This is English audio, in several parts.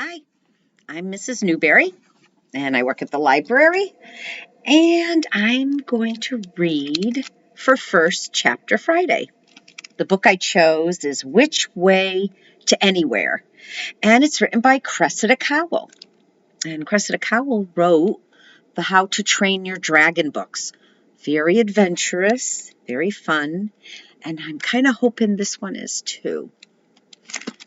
Hi, I'm Mrs. Newberry, and I work at the library, and I'm going to read for First Chapter Friday. The book I chose is Which Way to Anywhere, and it's written by Cressida Cowell. And Cressida Cowell wrote the How to Train Your Dragon books. Very adventurous, very fun, and I'm kind of hoping this one is too.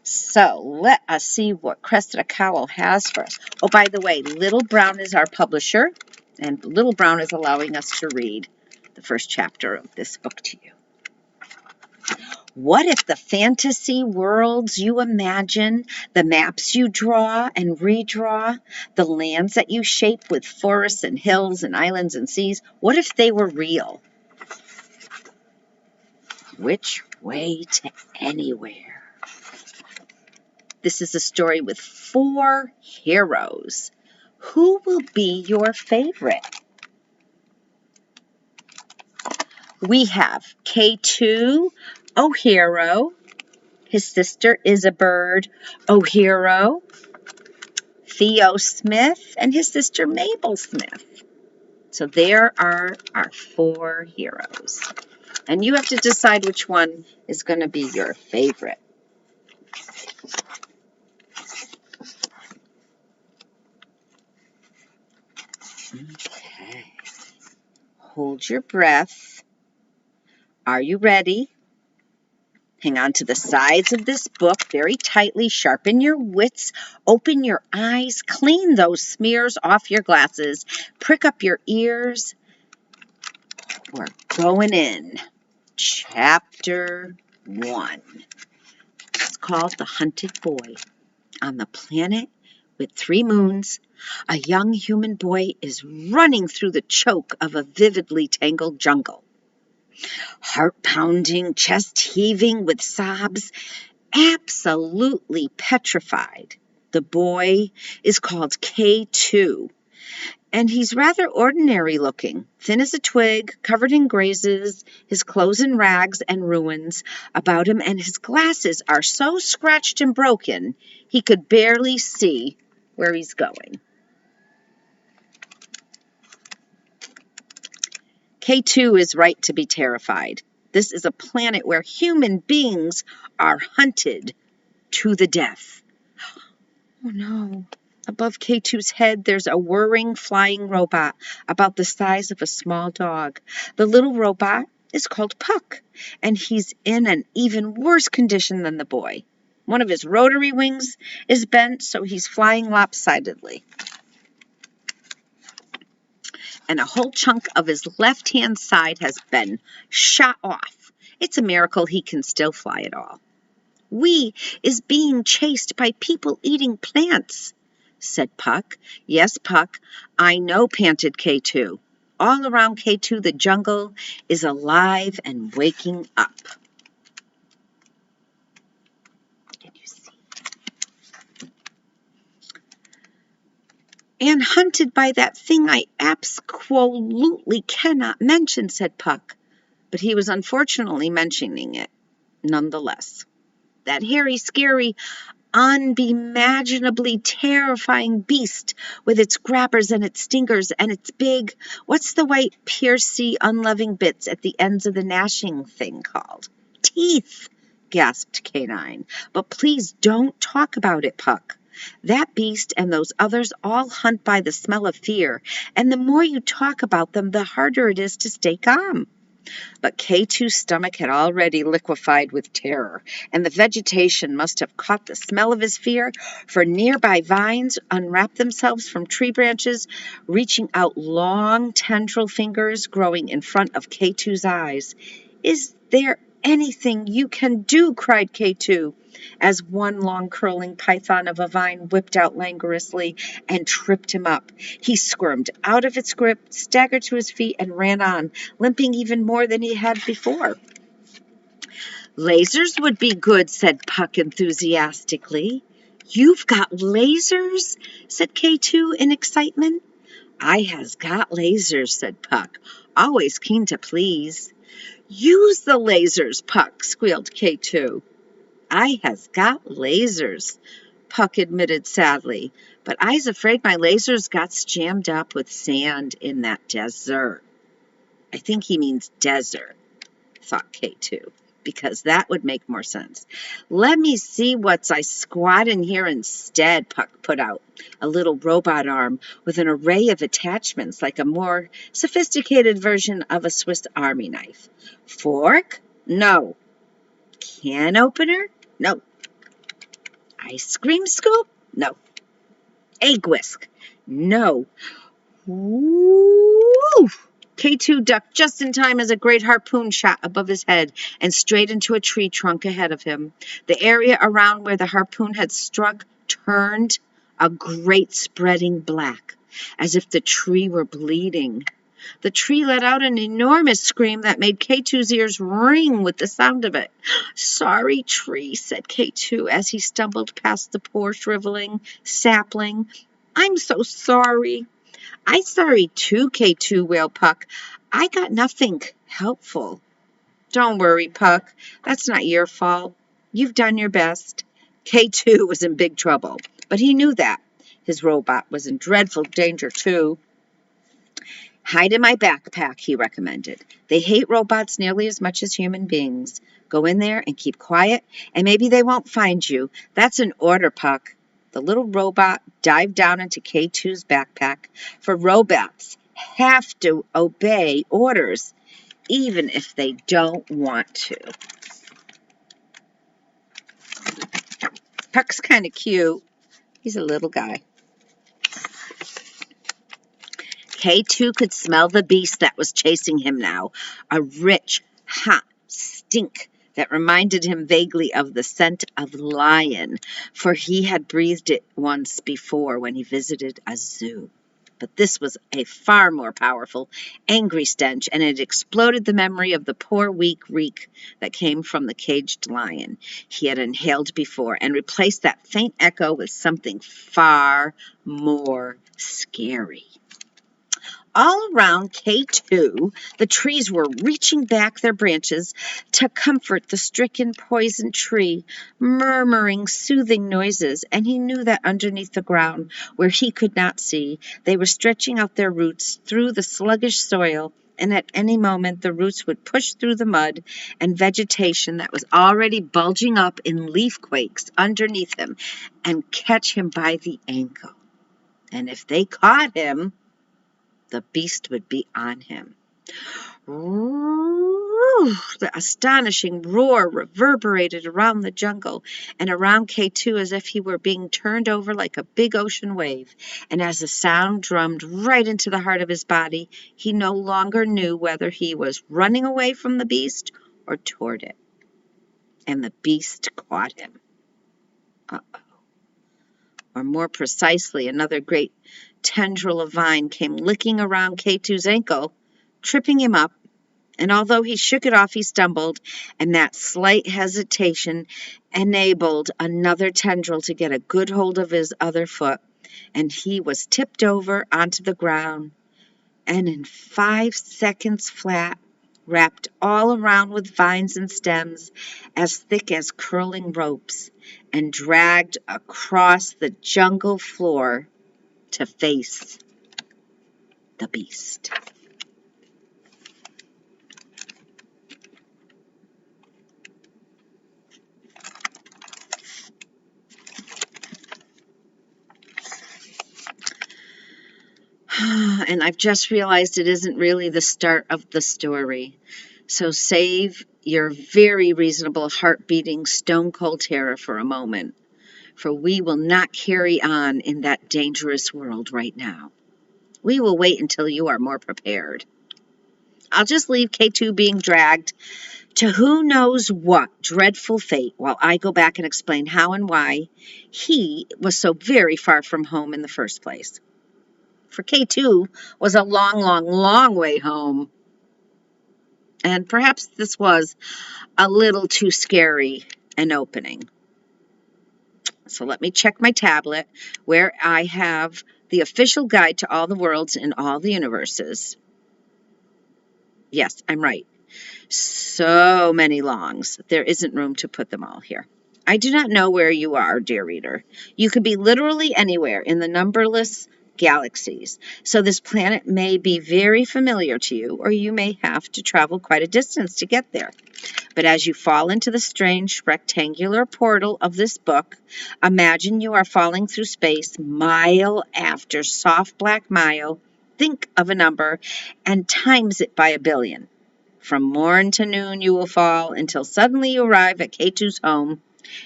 So let us see what Cressida Cowell has for us. Oh, by the way, Little Brown is our publisher, and Little Brown is allowing us to read the first chapter of this book to you. What if the fantasy worlds you imagine, the maps you draw and redraw, the lands that you shape with forests and hills and islands and seas, what if they were real? Which way to anywhere? This is a story with 4 heroes. Who will be your favorite? We have K2, O hero. His sister is a bird, O hero. Theo Smith and his sister Mabel Smith. So there are our 4 heroes. And you have to decide which one is going to be your favorite. Okay. Hold your breath. Are you ready? Hang on to the sides of this book very tightly. Sharpen your wits. Open your eyes. Clean those smears off your glasses. Prick up your ears. We're going in. Chapter 1. It's called The Hunted Boy. On the planet with 3 moons, a young human boy is running through the choke of a vividly tangled jungle. Heart pounding, chest heaving with sobs, absolutely petrified. The boy is called K2, and he's rather ordinary looking, thin as a twig, covered in grazes, his clothes in rags and ruins about him, and his glasses are so scratched and broken he could barely see where he's going. K2 is right to be terrified. This is a planet where human beings are hunted to the death. Oh no. Above K2's head, there's a whirring, flying robot about the size of a small dog. The little robot is called Puck, and he's in an even worse condition than the boy. One of his rotary wings is bent, so he's flying lopsidedly. And a whole chunk of his left-hand side has been shot off. It's a miracle he can still fly at all. "We is being chased by people eating plants," said Puck. "Yes, Puck, I know," panted K2. All around K2, the jungle is alive and waking up. Can you see? "And hunted by that thing I absolutely cannot mention," said Puck. But he was unfortunately mentioning it nonetheless. "That hairy, scary, unbeimaginably terrifying beast with its grabbers and its stingers and its big, what's the white, piercy, unloving bits at the ends of the gnashing thing called?" "Teeth," gasped K9. "But please don't talk about it, Puck. That beast and those others all hunt by the smell of fear, and the more you talk about them, the harder it is to stay calm." But K2's stomach had already liquefied with terror, and the vegetation must have caught the smell of his fear, for nearby vines unwrapped themselves from tree branches, reaching out long tendril fingers growing in front of K2's eyes. "Is there anything you can do?" cried K2, as one long curling python of a vine whipped out languorously and tripped him up. He squirmed out of its grip, staggered to his feet, and ran on, limping even more than he had before. "Lasers would be good," said Puck enthusiastically. "You've got lasers?" said K2 in excitement. "I has got lasers," said Puck, always keen to please. "Use the lasers, Puck," squealed K2. "I has got lasers," Puck admitted sadly, but I's afraid my lasers got jammed up with sand in that desert. I think he means desert, thought K2, because that would make more sense. Let me see what's I squat in here instead, Puck put out, a little robot arm with an array of attachments like a more sophisticated version of a Swiss Army knife. Fork? No. Can opener? No. Ice cream scoop? No. Egg whisk? No. Woo! K2 ducked just in time as a great harpoon shot above his head and straight into a tree trunk ahead of him. The area around where the harpoon had struck turned a great spreading black, as if the tree were bleeding. The tree let out an enormous scream that made K2's ears ring with the sound of it. Sorry, tree, said K2 as he stumbled past the poor shriveling sapling. I'm so sorry. I sorry too, K2, wailed Puck. I got nothing helpful. Don't worry, Puck. That's not your fault. You've done your best. K2 was in big trouble, but he knew that. His robot was in dreadful danger, too. Hide in my backpack, he recommended. They hate robots nearly as much as human beings. Go in there and keep quiet, and maybe they won't find you. That's an order, Puck. The little robot dived down into K2's backpack, for robots have to obey orders, even if they don't want to. Puck's kind of cute. He's a little guy. K2 could smell the beast that was chasing him now, a rich, hot stink that reminded him vaguely of the scent of lion, for he had breathed it once before when he visited a zoo. But this was a far more powerful, angry stench, and it exploded the memory of the poor, weak reek that came from the caged lion he had inhaled before, and replaced that faint echo with something far more scary. All around K2, the trees were reaching back their branches to comfort the stricken poison tree, murmuring soothing noises, and he knew that underneath the ground, where he could not see, they were stretching out their roots through the sluggish soil, and at any moment the roots would push through the mud and vegetation that was already bulging up in leaf quakes underneath him and catch him by the ankle. And if they caught him, the beast would be on him. Ooh, the astonishing roar reverberated around the jungle and around K2 as if he were being turned over like a big ocean wave. And as the sound drummed right into the heart of his body, he no longer knew whether he was running away from the beast or toward it. And the beast caught him. Uh-oh. Or more precisely, another great tendril of vine came licking around K2's ankle, tripping him up, and although he shook it off, he stumbled, and that slight hesitation enabled another tendril to get a good hold of his other foot, and he was tipped over onto the ground, and in 5 seconds flat, wrapped all around with vines and stems as thick as curling ropes, and dragged across the jungle floor to face the beast. And I've just realized it isn't really the start of the story. So save your very reasonable heart-beating stone-cold terror for a moment, for we will not carry on in that dangerous world right now. We will wait until you are more prepared. I'll just leave K2 being dragged to who knows what dreadful fate while I go back and explain how and why he was so very far from home in the first place. For K2 was a long, long, long way home. And perhaps this was a little too scary an opening. So let me check my tablet where I have the official guide to all the worlds in all the universes. Yes, I'm right. So many longs. There isn't room to put them all here. I do not know where you are, dear reader. You could be literally anywhere in the numberless galaxies. So this planet may be very familiar to you, or you may have to travel quite a distance to get there. But as you fall into the strange rectangular portal of this book, imagine you are falling through space mile after soft black mile. Think of a number and times it by 1,000,000,000. From morn to noon you will fall until suddenly you arrive at K2's home,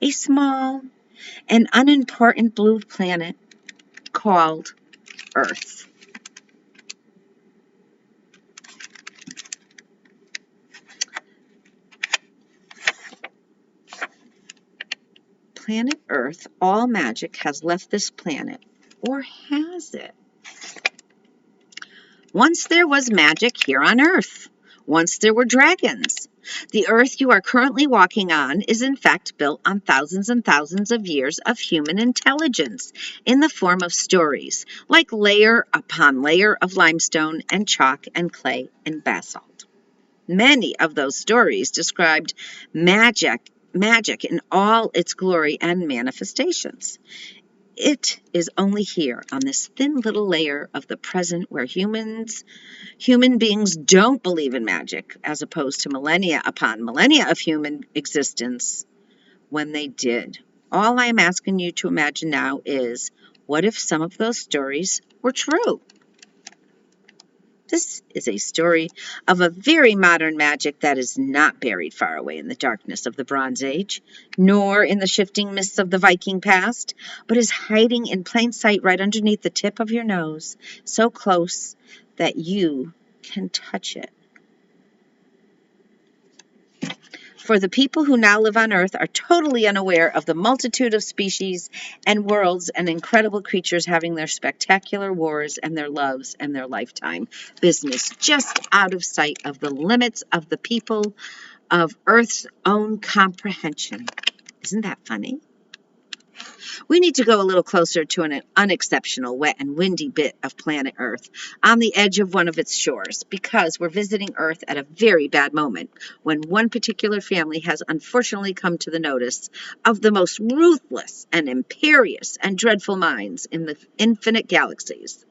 a small and unimportant blue planet called Earth. Planet Earth, all magic has left this planet, or has it? Once there was magic here on Earth. Once there were dragons. The Earth you are currently walking on is in fact built on thousands and thousands of years of human intelligence in the form of stories, like layer upon layer of limestone and chalk and clay and basalt. Many of those stories described magic in all its glory and manifestations. It is only here on this thin little layer of the present where human beings don't believe in magic, as opposed to millennia upon millennia of human existence when they did. All I am asking you to imagine now is, what if some of those stories were true? This is a story of a very modern magic that is not buried far away in the darkness of the Bronze Age, nor in the shifting mists of the Viking past, but is hiding in plain sight right underneath the tip of your nose, so close that you can touch it. For the people who now live on Earth are totally unaware of the multitude of species and worlds and incredible creatures having their spectacular wars and their loves and their lifetime business just out of sight of the limits of the people of Earth's own comprehension. Isn't that funny? We need to go a little closer to an unexceptional, wet and windy bit of planet Earth on the edge of one of its shores, because we're visiting Earth at a very bad moment when one particular family has unfortunately come to the notice of the most ruthless and imperious and dreadful minds in the infinite galaxies.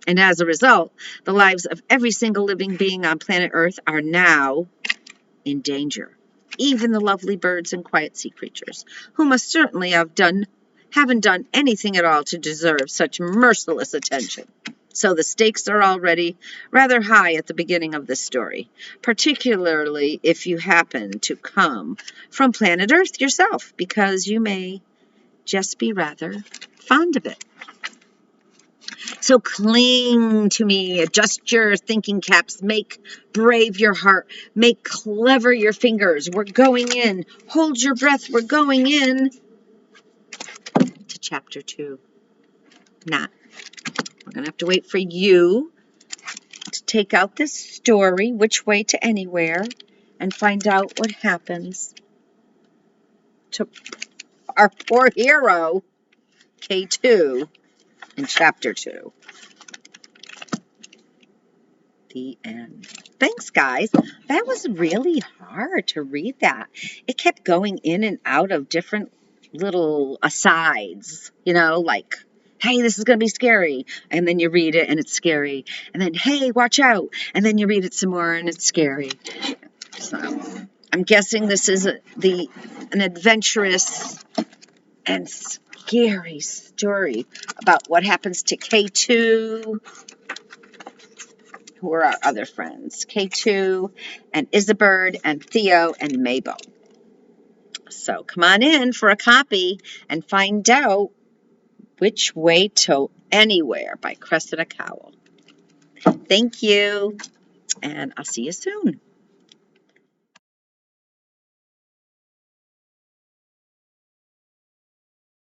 And as a result, the lives of every single living being on planet Earth are now in danger. Even the lovely birds and quiet sea creatures, who must certainly haven't done anything at all to deserve such merciless attention. So the stakes are already rather high at the beginning of this story, particularly if you happen to come from planet Earth yourself, because you may just be rather fond of it. So cling to me, adjust your thinking caps, make brave your heart, make clever your fingers. We're going in. Hold your breath. We're going in to chapter 2. We're going to have to wait for you to take out this story, Which Way to Anywhere, and find out what happens to our poor hero, K2, in chapter 2. The end. Thanks, guys. That was really hard to read that. It kept going in and out of different little asides, like, hey, this is going to be scary. And then you read it and it's scary. And then, hey, watch out. And then you read it some more and it's scary. So I'm guessing this is an adventurous and scary story about what happens to K2. Who are our other friends? K2 and Isabird and Theo and Mabel. So come on in for a copy and find out Which Way to Anywhere by Cressida Cowell. Thank you, and I'll see you soon.